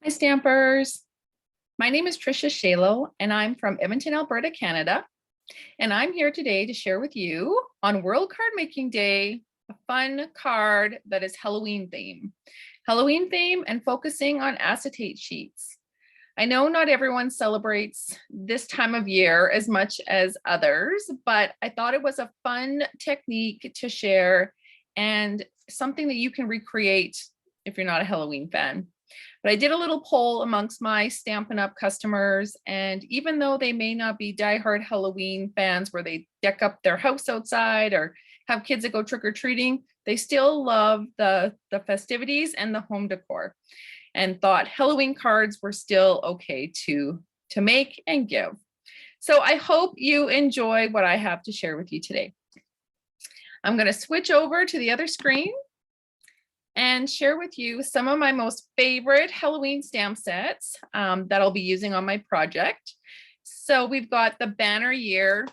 Hi, Stampers. My name is Tricia Schaelow, and I'm from Edmonton, Alberta, Canada. And I'm here today to share with you on World Card Making Day, a fun card that is Halloween theme. Halloween theme and focusing on acetate sheets. I know not everyone celebrates this time of year as much as others, but I thought it was a fun technique to share and something that you can recreate if you're not a Halloween fan. But I did a little poll amongst my Stampin' Up customers, and even though they may not be diehard Halloween fans where they deck up their house outside or have kids that go trick-or-treating, they still love the festivities and the home decor and thought Halloween cards were still okay to make and give. So I hope you enjoy what I have to share with you today. I'm going to switch over to the other screen and share with you some of my most favorite Halloween stamp sets that I'll be using on my project. So we've got the banner year.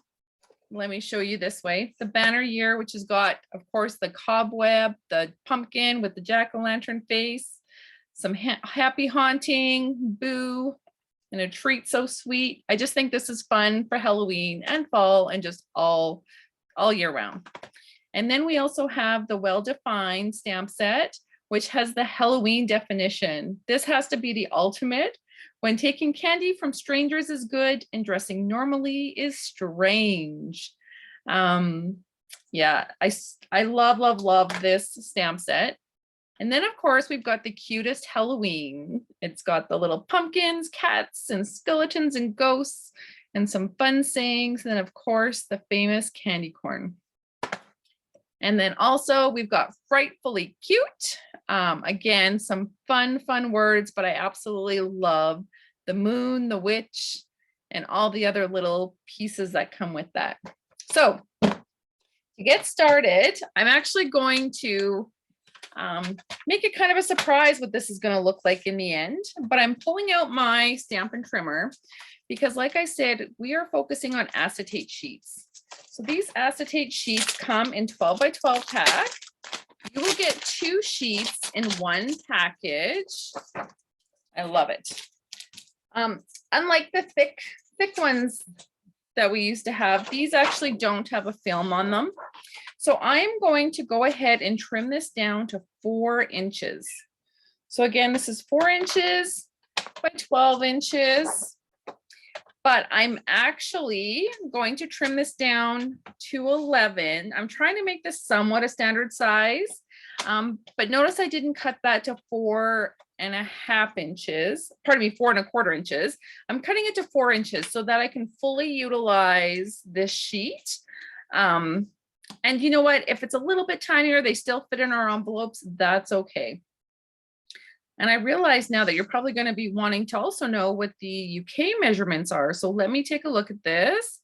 Let me show you this way. The banner year, which has got, of course, the cobweb, the pumpkin with the jack-o'-lantern face, some happy haunting, boo, and a treat so sweet. I just think this is fun for Halloween and fall and just all year round. And then we also have the well-defined stamp set, which has the Halloween definition. This has to be the ultimate. When taking candy from strangers is good and dressing normally is strange. Yeah, I love this stamp set. And then, of course, we've got the cutest Halloween. It's got the little pumpkins, cats, and skeletons and ghosts, and some fun sayings. And then, of course, the famous candy corn. And then also we've got frightfully cute. Again, some fun words, but I absolutely love the moon, the witch, and all the other little pieces that come with that. So to get started, I'm actually going to make it kind of a surprise what this is going to look like in the end, but I'm pulling out my Stampin' Trimmer because, like I said, we are focusing on acetate sheets. So these acetate sheets come in 12 by 12 pack. You will get 2 sheets in one package. I love it. Unlike the thick ones that we used to have, these actually don't have a film on them. So I'm going to go ahead and trim this down to 4 inches. So again, this is 4 inches by 12 inches. But I'm actually going to trim this down to 11. I'm trying to make this somewhat a standard size, but notice I didn't cut that to 4.5 inches. Pardon me, 4.25 inches. I'm cutting it to 4 inches so that I can fully utilize this sheet. And you know what? If it's a little bit tinier, they still fit in our envelopes. That's okay. And I realize now that you're probably going to be wanting to also know what the UK measurements are. So let me take a look at this.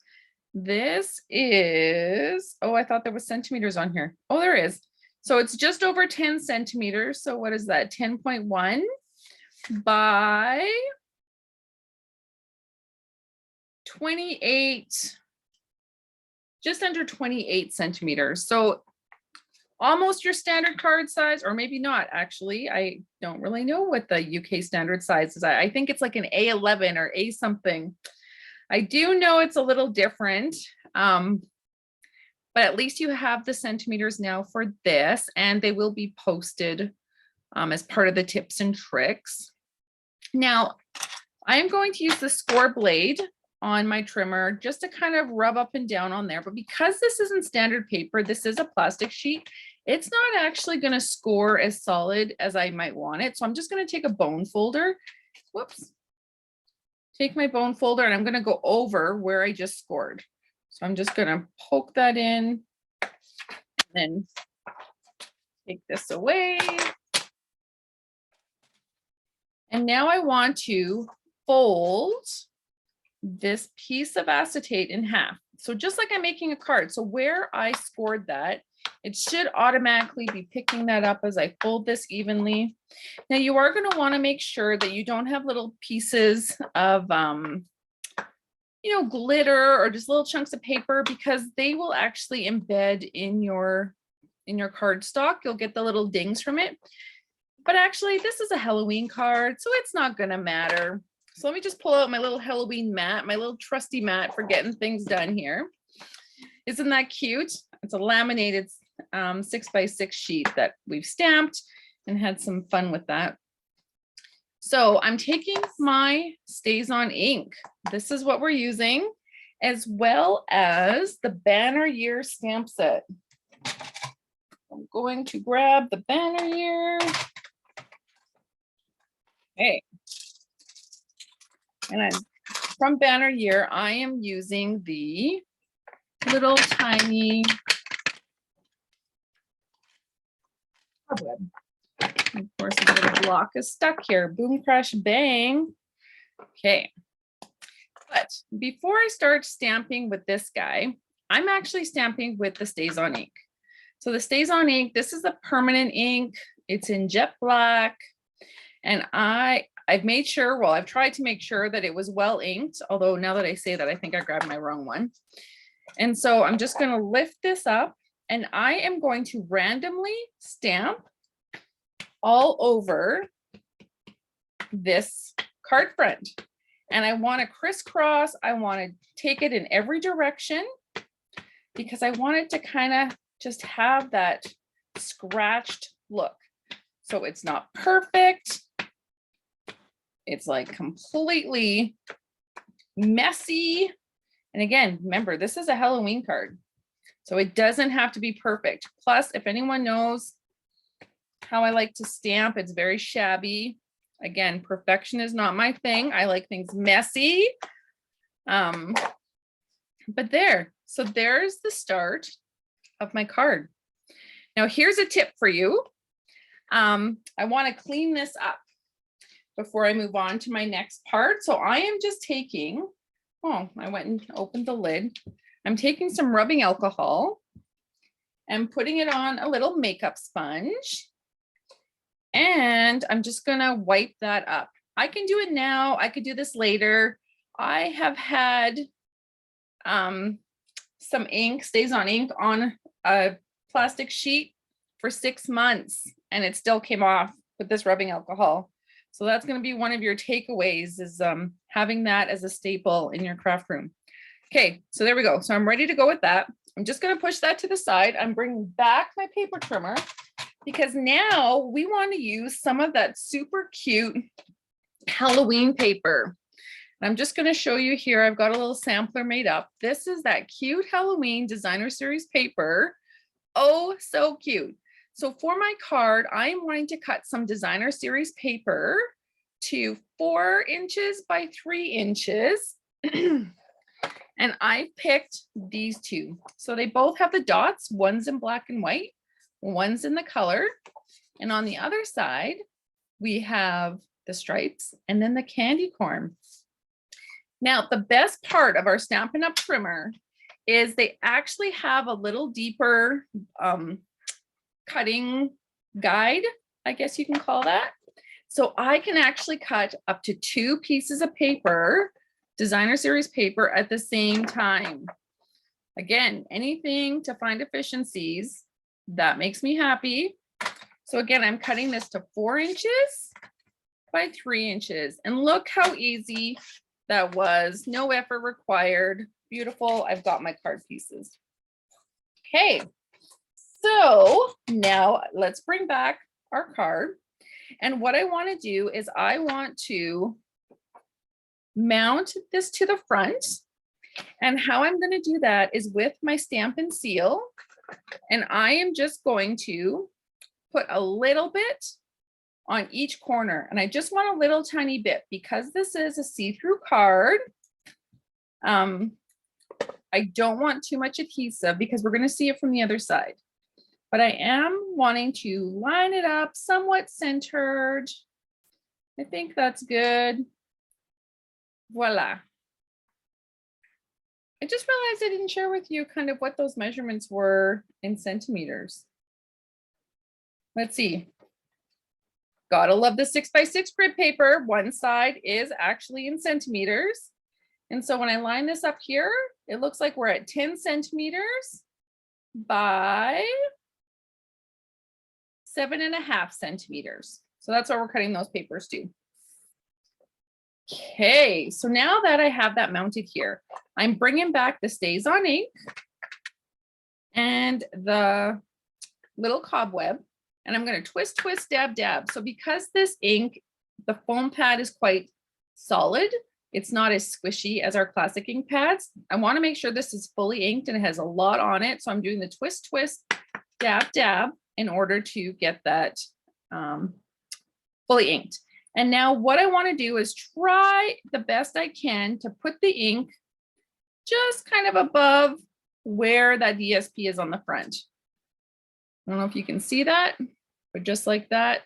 This is, oh, I thought there was centimeters on here. Oh, there is. So it's just over 10 centimeters. So what is that? 10.1 by 28, just under 28 centimeters. So almost your standard card size, or maybe not, actually. I don't really know what the UK standard size is. I think it's like an A11 or A something. I do know it's a little different, but at least you have the centimeters now for this, and they will be posted as part of the tips and tricks. Now, I'm going to use the score blade on my trimmer just to kind of rub up and down on there. But because this isn't standard paper, this is a plastic sheet, it's not actually going to score as solid as I might want it. So I'm just going to take a bone folder. Whoops. Take my bone folder and I'm going to go over where I just scored. So I'm just going to poke that in and then take this away. And now I want to fold this piece of acetate in half. So just like I'm making a card. So where I scored that, it should automatically be picking that up as I fold this evenly. Now you are going to want to make sure that you don't have little pieces of, glitter or just little chunks of paper, because they will actually embed in your cardstock. You'll get the little dings from it. But actually this is a Halloween card, so it's not gonna matter. So let me just pull out my little Halloween mat, my little trusty mat for getting things done here. Isn't that cute? It's a laminated 6x6 sheet that we've stamped and had some fun with that. So I'm taking my StazOn Ink. This is what we're using, as well as the banner year stamp set. I'm going to grab the banner year. Okay. And I'm from banner year, I am using the little tiny cobweb. Of course, the little block is stuck here. Boom, crash, bang. Okay. But before I start stamping with this guy, I'm actually stamping with the StazOn Ink. So the StazOn Ink, this is a permanent ink. It's in jet black. And I've made sure, well, I've tried to make sure that it was well inked, although now that I say that, I think I grabbed my wrong one. And so I'm just going to lift this up and I am going to randomly stamp all over this card front. And I want to crisscross. I want to take it in every direction because I want it to kind of just have that scratched look. So it's not perfect. It's like completely messy. And again, remember, this is a Halloween card, so it doesn't have to be perfect. Plus, if anyone knows how I like to stamp, it's very shabby. Again, perfection is not my thing. I like things messy. But there, so there's the start of my card. Now, here's a tip for you. I want to clean this up before I move on to my next part. So I am just taking, oh, I went and opened the lid. I'm taking some rubbing alcohol and putting it on a little makeup sponge. And I'm just gonna wipe that up. I can do it now. I could do this later. I have had some ink, StazOn Ink on a plastic sheet for 6 months and it still came off with this rubbing alcohol. So that's going to be one of your takeaways, is having that as a staple in your craft room. Okay, so there we go. So I'm ready to go with that. I'm just going to push that to the side. I'm bringing back my paper trimmer because now we want to use some of that super cute Halloween paper. I'm just going to show you here. I've got a little sampler made up. This is that cute Halloween designer series paper. Oh, so cute. So for my card, I'm wanting to cut some designer series paper to 4 inches by 3 inches. And I picked these two. So they both have the dots. One's in black and white, one's in the color. And on the other side, we have the stripes and then the candy corn. Now, the best part of our Stampin' Up! Trimmer is they actually have a little deeper cutting guide, I guess you can call that. So I can actually cut up to 2 pieces of paper, designer series paper, at the same time. Again, anything to find efficiencies, that makes me happy. So again, I'm cutting this to 4 inches by 3 inches. And look how easy that was. No effort required. Beautiful. I've got my card pieces. Okay. So now let's bring back our card. And what I want to do is I want to mount this to the front. And how I'm going to do that is with my Stampin' Seal. And I am just going to put a little bit on each corner. And I just want a little tiny bit because this is a see-through card. I don't want too much adhesive because we're going to see it from the other side. But I am wanting to line it up somewhat centered. I think that's good. Voila. I just realized I didn't share with you kind of what those measurements were in centimeters. Let's see. Gotta love the 6x6 grid paper. One side is actually in centimeters. And so when I line this up here, it looks like we're at 10 centimeters by 7.5 centimeters. So that's why we're cutting those papers too. Okay, so now that I have that mounted here, I'm bringing back the StazOn Ink and the little cobweb, and I'm going to twist, twist, dab, dab. So because this ink, the foam pad is quite solid, it's not as squishy as our classic ink pads. I want to make sure this is fully inked and it has a lot on it. So I'm doing the twist, twist, dab, dab in order to get that fully inked. And now what I want to do is try the best I can to put the ink just kind of above where that DSP is on the front. I don't know if you can see that, but just like that,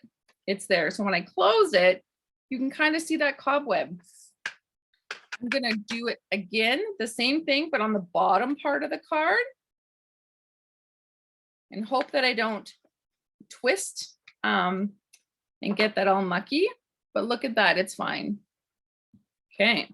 it's there. So when I close it, you can kind of see that cobweb. I'm going to do it again, the same thing, but on the bottom part of the card, and hope that I don't twist and get that all mucky. But look at that, it's fine. Okay.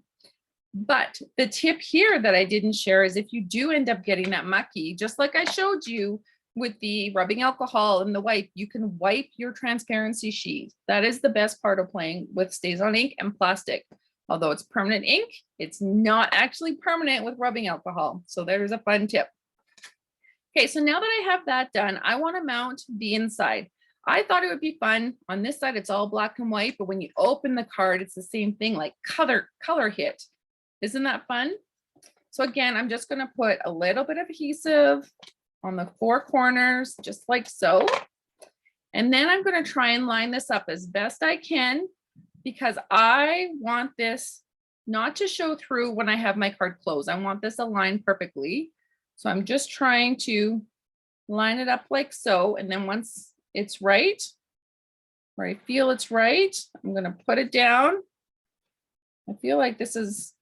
But the tip here that I didn't share is if you do end up getting that mucky, just like I showed you with the rubbing alcohol and the wipe, you can wipe your transparency sheet. That is the best part of playing with StazOn ink and plastic. Although it's permanent ink, it's not actually permanent with rubbing alcohol. So there's a fun tip. Okay, so now that I have that done, I want to mount the inside. I thought it would be fun. On this side, it's all black and white, but when you open the card, it's the same thing, like color hit. Isn't that fun? So again, I'm just going to put a little bit of adhesive on the four corners, just like so. And then I'm going to try and line this up as best I can, because I want this not to show through when I have my card closed. I want this aligned perfectly. So I'm just trying to line it up like so. And then once it's right, where I feel it's right, I'm going to put it down. I feel like this is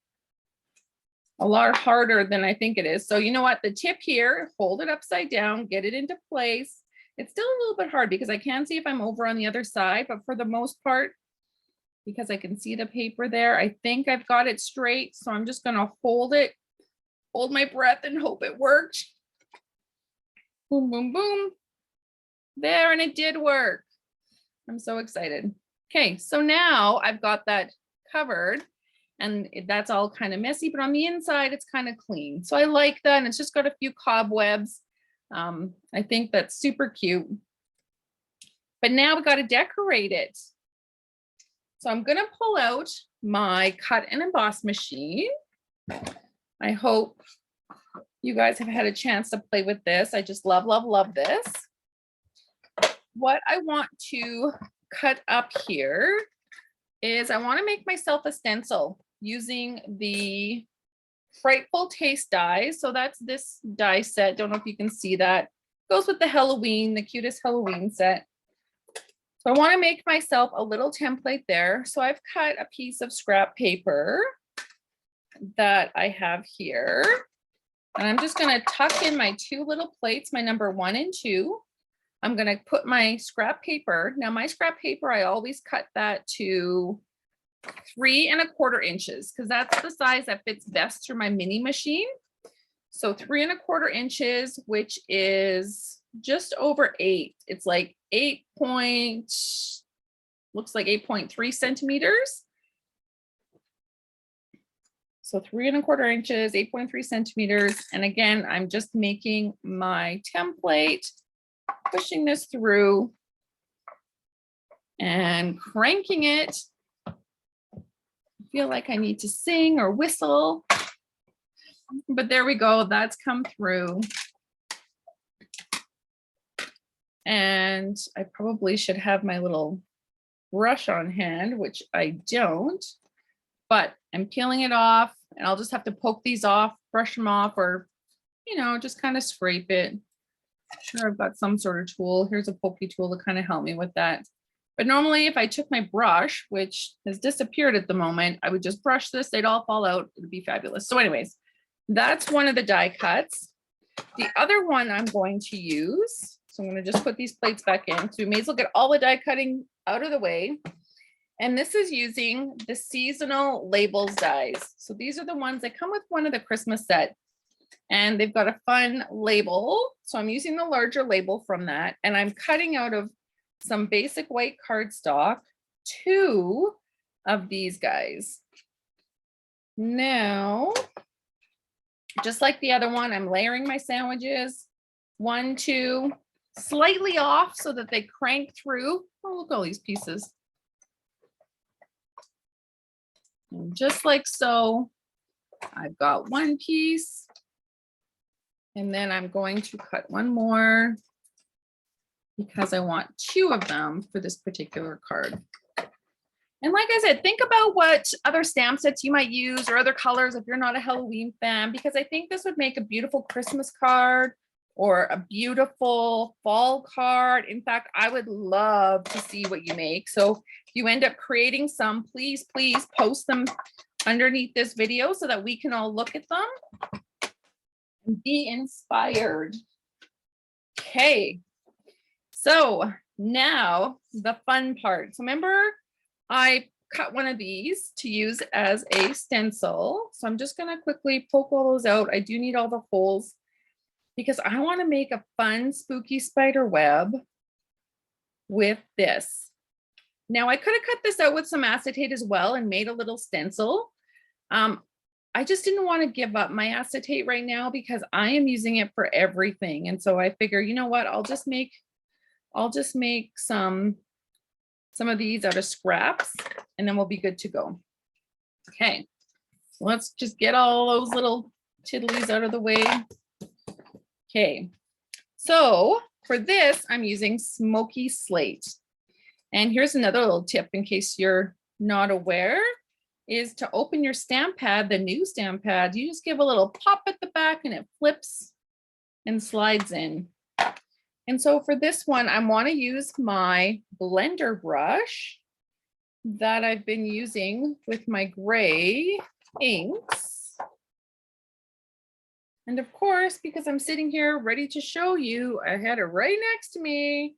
a lot harder than I think it is. So you know what, the tip here, hold it upside down, get it into place. It's still a little bit hard because I can see if I'm over on the other side, but for the most part, because I can see the paper there, I think I've got it straight. So I'm just going to hold it, hold my breath and hope it worked. Boom, boom, boom. There, and it did work. I'm so excited. Okay, so now I've got that covered and that's all kind of messy, but on the inside, it's kind of clean. So I like that. And it's just got a few cobwebs. I think that's super cute. But now we got to decorate it. So I'm going to pull out my cut and emboss machine. I hope you guys have had a chance to play with this. I just love, love, love this. What I want to cut up here is I want to make myself a stencil using the Frightful Taste dies. So that's this die set. Don't know if you can see that. Goes with the Halloween, the cutest Halloween set. So I want to make myself a little template there. So I've cut a piece of scrap paper that I have here. And I'm just going to tuck in my two little plates, my number 1 and 2. I'm going to put my scrap paper. Now my scrap paper, I always cut that to 3 1/4 inches because that's the size that fits best through my mini machine. So 3 1/4 inches, which is just over 8. It's like 8 point, looks like 8.3 centimeters. So 3 1/4 inches, 8.3 centimeters. And again, I'm just making my template, pushing this through and cranking it. I feel like I need to sing or whistle, but there we go. That's come through. And I probably should have my little brush on hand, which I don't, but I'm peeling it off and I'll just have to poke these off, brush them off, or, you know, just kind of scrape it. Sure, I've got some sort of tool. Here's a pokey tool to kind of help me with that. But normally if I took my brush, which has disappeared at the moment, I would just brush this, they'd all fall out. It'd be fabulous. So anyways, that's one of the die cuts. The other one I'm going to use, so I'm going to just put these plates back in. So we may as well get all the die cutting out of the way. And this is using the seasonal labels dies. So these are the ones that come with one of the Christmas set. And they've got a fun label. So I'm using the larger label from that. And I'm cutting out of some basic white cardstock, 2 of these guys. Now, just like the other one, I'm layering my sandwiches, 1, 2, slightly off so that they crank through. Oh, look at all these pieces. And just like so, I've got 1 piece, and then I'm going to cut 1 more because I want 2 of them for this particular card. And like I said, think about what other stamp sets you might use or other colors if you're not a Halloween fan, because I think this would make a beautiful Christmas card or a beautiful fall card. In fact, I would love to see what you make. So if you end up creating some, please, please post them underneath this video so that we can all look at them and be inspired. Okay, so now the fun part. So remember, I cut 1 of these to use as a stencil. So I'm just going to quickly poke all those out. I do need all the holes because I want to make a fun, spooky spider web with this. Now I could have cut this out with some acetate as well and made a little stencil. I just didn't want to give up my acetate right now because I am using it for everything. And so I figure, you know what, I'll just make some of these out of scraps, and then we'll be good to go. Okay, let's just get all those little tiddlies out of the way. Okay, so for this, I'm using smoky slate. And here's another little tip in case you're not aware, is to open your stamp pad, the new stamp pad, you just give a little pop at the back and it flips and slides in. And so for this one, I want to use my blender brush that I've been using with my gray inks. And of course, because I'm sitting here ready to show you, I had it right next to me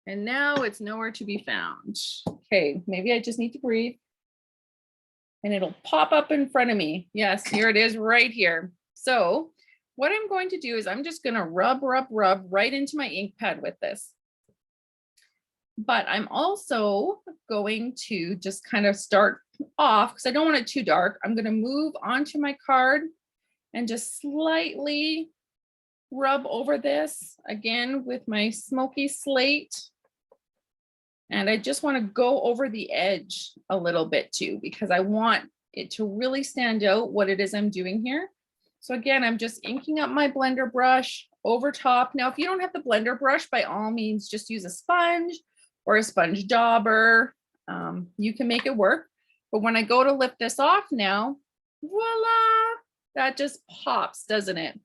and now it's nowhere to be found. Okay, maybe I just need to breathe and it'll pop up in front of me. Yes, here it is right here. So what I'm going to do is I'm just going to rub right into my ink pad with this. But I'm also going to just kind of start off because I don't want it too dark. I'm going to move onto my card and just slightly rub over this again with my smoky slate. And I just want to go over the edge a little bit too, because I want it to really stand out what it is I'm doing here. So again, I'm just inking up my blender brush over top. Now, if you don't have the blender brush, by all means, just use a sponge or a sponge dauber. You can make it work. But when I go to lift this off now, voila, that just pops, doesn't it?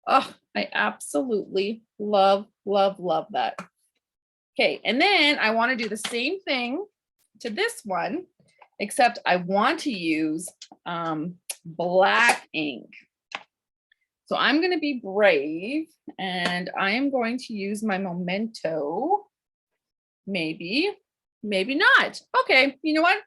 Oh, I absolutely love that. Okay, and then I want to do the same thing to this one, except I want to use black ink. So I'm going to be brave and I am going to use my Memento. Maybe not. Okay, you know what?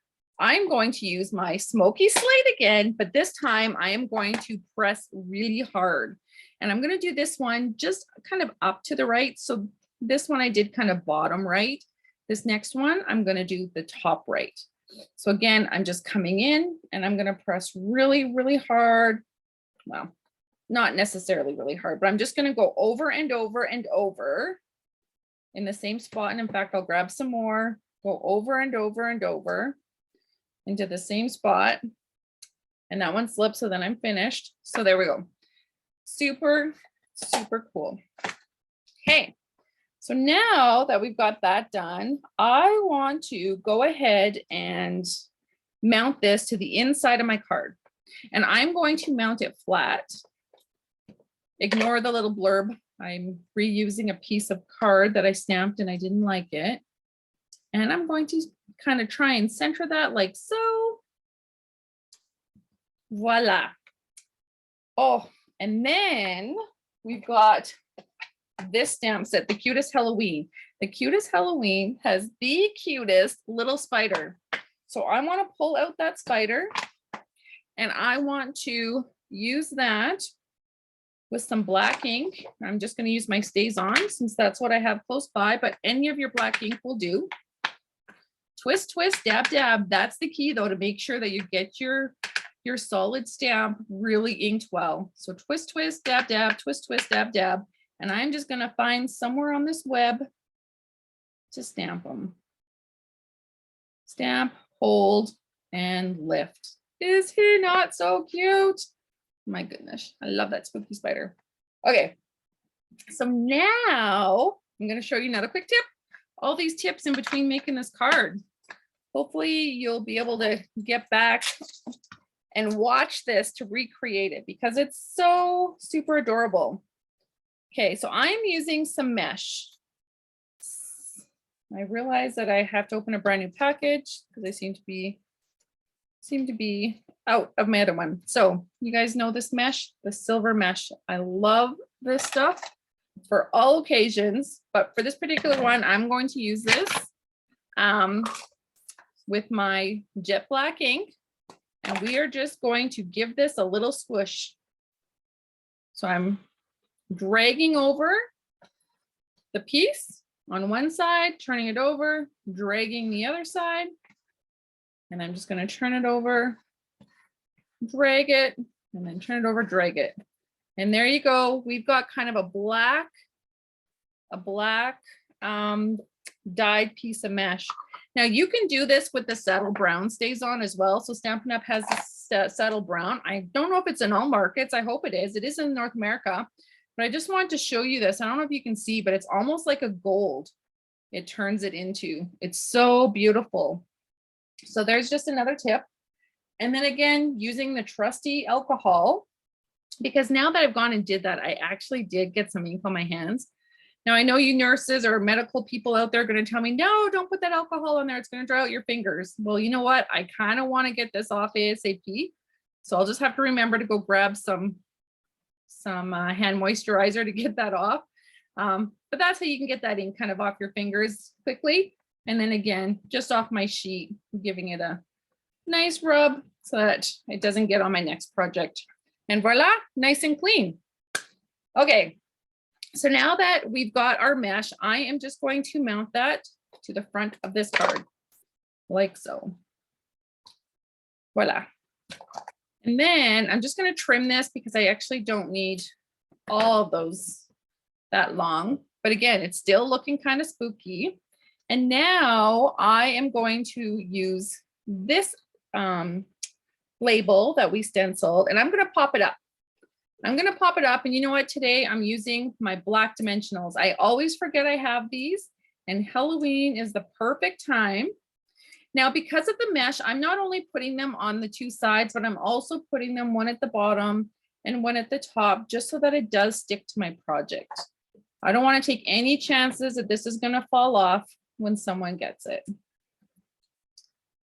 I'm going to use my smoky slate again, but this time I am going to press really hard. And I'm going to do this one just kind of up to the right. So this one I did kind of bottom right. This next one, I'm going to do the top right. So again, I'm just coming in and I'm going to press really hard. Well, not necessarily really hard, but I'm just going to go over and over and over in the same spot. And in fact, I'll grab some more, go over and over and over into the same spot. And that one slipped, so then I'm finished. So there we go. Super cool. Okay, so now that we've got that done, I want to go ahead and mount this to the inside of my card. And I'm going to mount it flat. Ignore the little blurb. I'm reusing a piece of card that I stamped and I didn't like it. And I'm going to kind of try and center that like so. Voila. Oh, and then we've got this stamp set, the cutest Halloween. The cutest Halloween has the cutest little spider. So I want to pull out that spider and I want to use that with some black ink. I'm just going to use my StazOn since that's what I have close by, but any of your black ink will do. Twist, twist, dab, dab. That's the key though, to make sure that you get your solid stamp really inked well. So twist, twist, dab, dab, twist, twist, dab, dab. And I'm just going to find somewhere on this web to stamp them. Stamp, hold, and lift. Is he not so cute? My goodness, I love that spooky spider. Okay, so now I'm going to show you another quick tip. All these tips in between making this card. Hopefully you'll be able to get back and watch this to recreate it because it's so super adorable. Okay, so I'm using some mesh. I realize that I have to open a brand new package because I seem to be out of my other one. So you guys know this mesh, the silver mesh. I love this stuff for all occasions, but for this particular one, I'm going to use this with my jet black ink, and we are just going to give this a little squish. So I'm dragging over the piece on one side, turning it over, dragging the other side, and I'm just going to turn it over, drag it, and then turn it over, drag it. And there you go. We've got kind of a black dyed piece of mesh. Now you can do this with the saddle brown StazOn as well. So Stampin' Up has this saddle brown. I don't know if it's in all markets. I hope it is. It is in North America, but I just wanted to show you this. I don't know if you can see, but it's almost like a gold. It turns it into. It's so beautiful. So there's just another tip. And then again, using the trusty alcohol, because now that I've gone and did that, I actually did get some ink on my hands. Now I know you nurses or medical people out there are going to tell me, no, don't put that alcohol on there. It's going to dry out your fingers. Well, you know what? I kind of want to get this off ASAP. So I'll just have to remember to go grab some hand moisturizer to get that off. But that's how you can get that ink kind of off your fingers quickly. And then again, just off my sheet, giving it a nice rub so that it doesn't get on my next project. And voila, nice and clean. Okay, so now that we've got our mesh, I am just going to mount that to the front of this card, like so. Voila. And then I'm just going to trim this because I actually don't need all of those that long. But again, it's still looking kind of spooky. And now I am going to use this label that we stenciled, and I'm going to pop it up. I'm going to pop it up, and you know what? Today I'm using my black dimensionals. I always forget I have these, and Halloween is the perfect time. Now, because of the mesh, I'm not only putting them on the two sides, but I'm also putting them one at the bottom and one at the top, just so that it does stick to my project. I don't want to take any chances that this is going to fall off when someone gets it.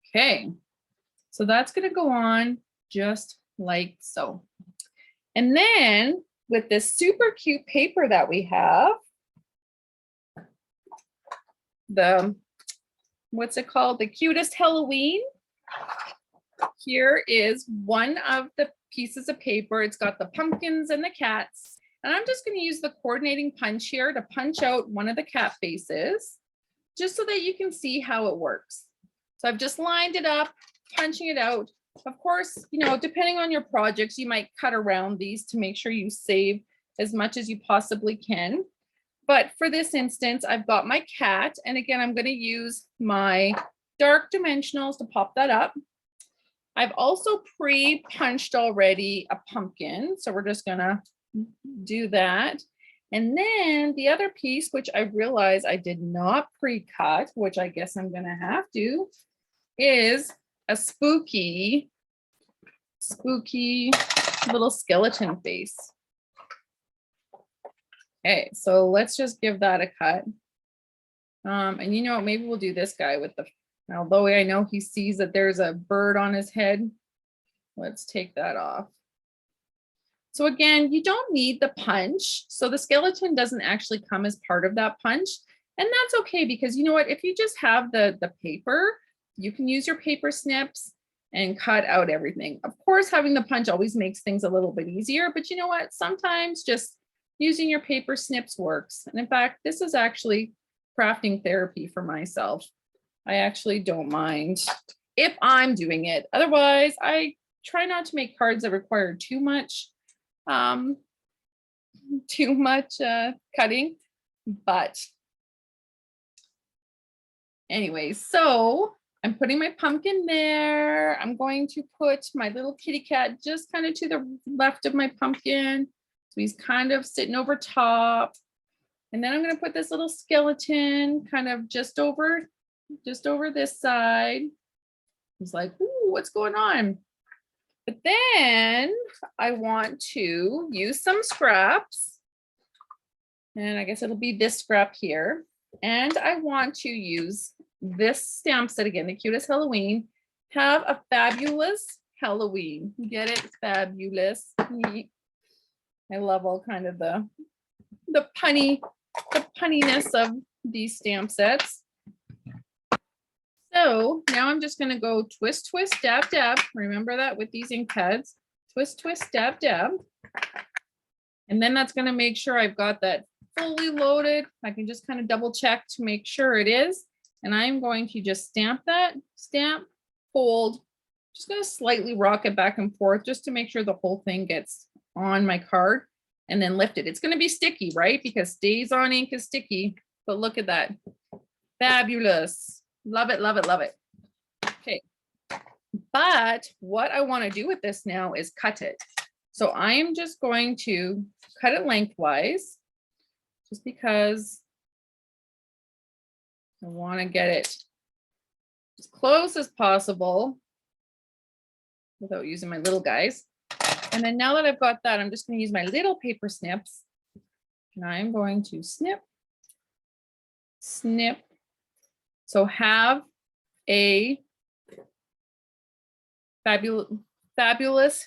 Okay, so that's going to go on just like so. And then with this super cute paper that we have, what's it called? The Cutest Halloween. Here is one of the pieces of paper. It's got the pumpkins and the cats. And I'm just going to use the coordinating punch here to punch out one of the cat faces, just so that you can see how it works. So I've just lined it up, punching it out. Of course, you know, depending on your projects, you might cut around these to make sure you save as much as you possibly can. But for this instance, I've got my cat. And again, I'm going to use my dark dimensionals to pop that up. I've also pre-punched already a pumpkin. So we're just going to do that. And then the other piece, which I realized I did not pre-cut, which I guess I'm going to have to, is a spooky little skeleton face. Okay, so let's just give that a cut. And you know what, maybe we'll do this guy with the, although I know he sees that there's a bird on his head. Let's take that off. So again, you don't need the punch. So the skeleton doesn't actually come as part of that punch. And that's okay, because you know what, if you just have the paper, you can use your paper snips. and cut out everything. Of course, having the punch always makes things a little bit easier, but you know what? Sometimes just using your paper snips works. And in fact, this is actually crafting therapy for myself. I actually don't mind if I'm doing it. Otherwise, I try not to make cards that require too much cutting. But anyway, so I'm putting my pumpkin there. I'm going to put my little kitty cat just kind of to the left of my pumpkin. So he's kind of sitting over top. And then I'm going to put this little skeleton kind of just over this side. He's like, ooh, what's going on? But then I want to use some scraps. And I guess it'll be this scrap here. And I want to use this stamp set again, the cutest Halloween. Have a fabulous Halloween. Get it? Fabulous. I love all kind of the punniness of these stamp sets. So now I'm just going to go twist, twist, dab, dab. Remember that with these ink pads. Twist, twist, dab, dab. And then that's going to make sure I've got that fully loaded. I can just kind of double check to make sure it is. And I'm going to just stamp that, stamp, fold. Just going to slightly rock it back and forth just to make sure the whole thing gets on my card, and then lift it. It's going to be sticky, right? Because StazOn Ink is sticky, but look at that. Fabulous. Love it, love it, love it. Okay. But what I want to do with this now is cut it. So I am just going to cut it lengthwise just because I want to get it as close as possible without using my little guys. And then now that I've got that, I'm just going to use my little paper snips. And I'm going to snip, snip. So have a fabulous,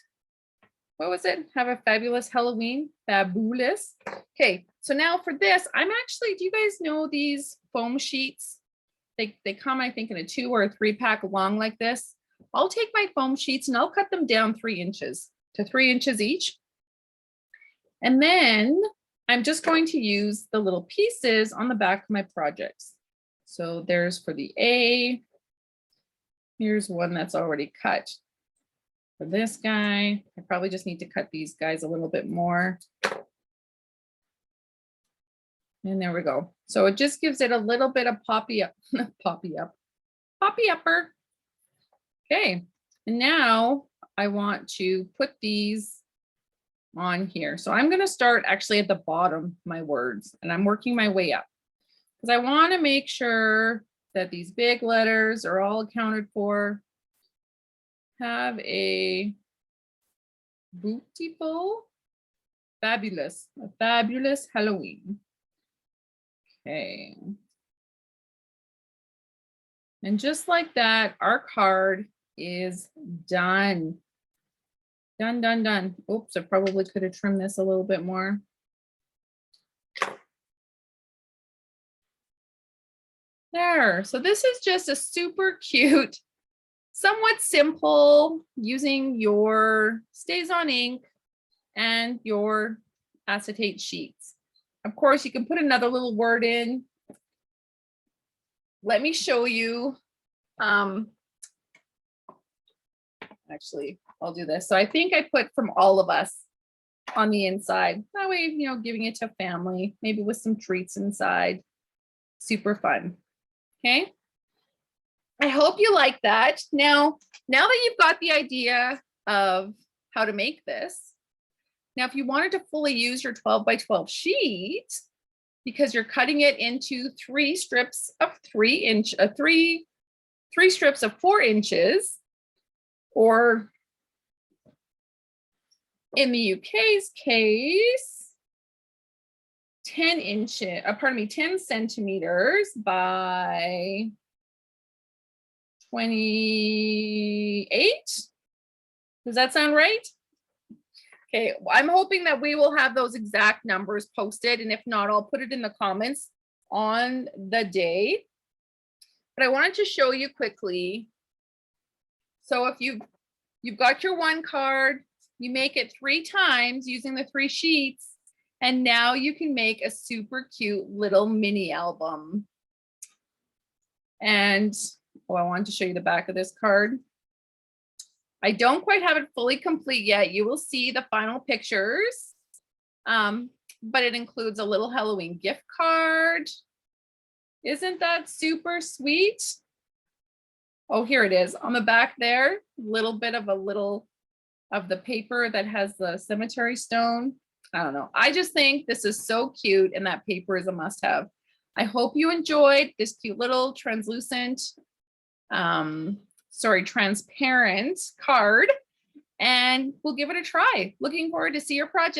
what was it? Have a fabulous Halloween. Fabulous. Okay, so now for this, I'm actually, do you guys know these foam sheets? They come, I think, in a 2 or a 3 pack long like this. I'll take my foam sheets and I'll cut them down 3 inches to 3 inches each. And then I'm just going to use the little pieces on the back of my projects. So there's for the A. Here's one that's already cut. For this guy, I probably just need to cut these guys a little bit more. And there we go. So it just gives it a little bit of poppy upper. Okay, and now I want to put these on here. So I'm going to start actually at the bottom, my words, and I'm working my way up because I want to make sure that these big letters are all accounted for. Have a beautiful, fabulous, a fabulous Halloween. Okay. And just like that, our card is done. Done, done, done. Oops, I probably could have trimmed this a little bit more. There. So this is just a super cute, somewhat simple, using your StazOn Ink and your acetate sheets. Of course, you can put another little word in. Let me show you. Actually, I'll do this. So I think I put from all of us on the inside. That way, you know, giving it to family, maybe with some treats inside. Super fun. Okay. I hope you like that. Now that you've got the idea of how to make this, now if you wanted to fully use your 12 by 12 sheet, because you're cutting it into 3 strips of 3 inch, three strips of 4 inches, or in the UK's case, 10 centimeters by 28. Does that sound right? Okay, I'm hoping that we will have those exact numbers posted, and if not, I'll put it in the comments on the day. But I wanted to show you quickly So if you've got your one card, you make it 3 times using the 3 sheets, and now you can make a super cute little mini album. And oh, I wanted to show you the back of this card. I don't quite have it fully complete yet. You will see the final pictures. But it includes a little Halloween gift card. Isn't that super sweet? Oh, here it is on the back there. Little bit of of the paper that has the cemetery stone. I don't know. I just think this is so cute, and that paper is a must-have. I hope you enjoyed this cute little transparent card, and we'll give it a try. Looking forward to see your project.